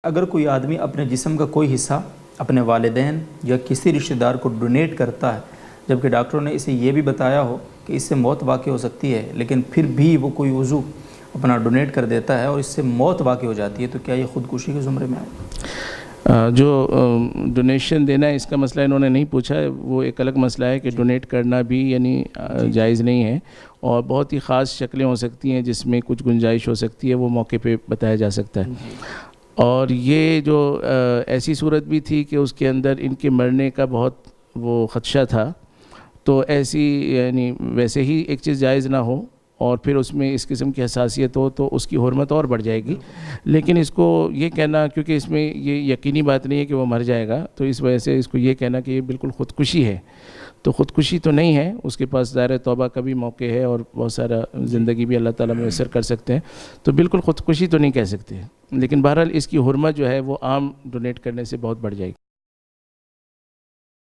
اگر کوئی آدمی اپنے جسم کا کوئی حصہ اپنے والدین یا کسی رشتہ دار کو ڈونیٹ کرتا ہے جبکہ ڈاکٹروں نے اسے یہ بھی بتایا ہو کہ اس سے موت واقع ہو سکتی ہے، لیکن پھر بھی وہ کوئی عضو اپنا ڈونیٹ کر دیتا ہے اور اس سے موت واقع ہو جاتی ہے، تو کیا یہ خودکشی کے زمرے میں آئے؟ جو ڈونیشن دینا ہے اس کا مسئلہ انہوں نے نہیں پوچھا ہے، وہ ایک الگ مسئلہ ہے کہ ڈونیٹ کرنا بھی یعنی جائز نہیں ہے، اور بہت ہی خاص شکلیں ہو سکتی ہیں جس میں کچھ گنجائش ہو سکتی ہے، وہ موقع پہ بتایا جا سکتا ہے۔ اور یہ جو ایسی صورت بھی تھی کہ اس کے اندر ان کے مرنے کا بہت وہ خدشہ تھا، تو ایسی یعنی ویسے ہی ایک چیز جائز نہ ہو اور پھر اس میں اس قسم کی حساسیت ہو تو اس کی حرمت اور بڑھ جائے گی۔ لیکن اس کو یہ کہنا، کیونکہ اس میں یہ یقینی بات نہیں ہے کہ وہ مر جائے گا، تو اس وجہ سے اس کو یہ کہنا کہ یہ بالکل خودکشی ہے، تو خودکشی تو نہیں ہے، اس کے پاس دائرہ توبہ کا بھی موقع ہے اور بہت سارا زندگی بھی اللہ تعالیٰ میسر کر سکتے ہیں، تو بالکل خودکشی تو نہیں کہہ سکتے، لیکن بہرحال اس کی حرمت جو ہے وہ عام ڈونیٹ کرنے سے بہت بڑھ جائے گی۔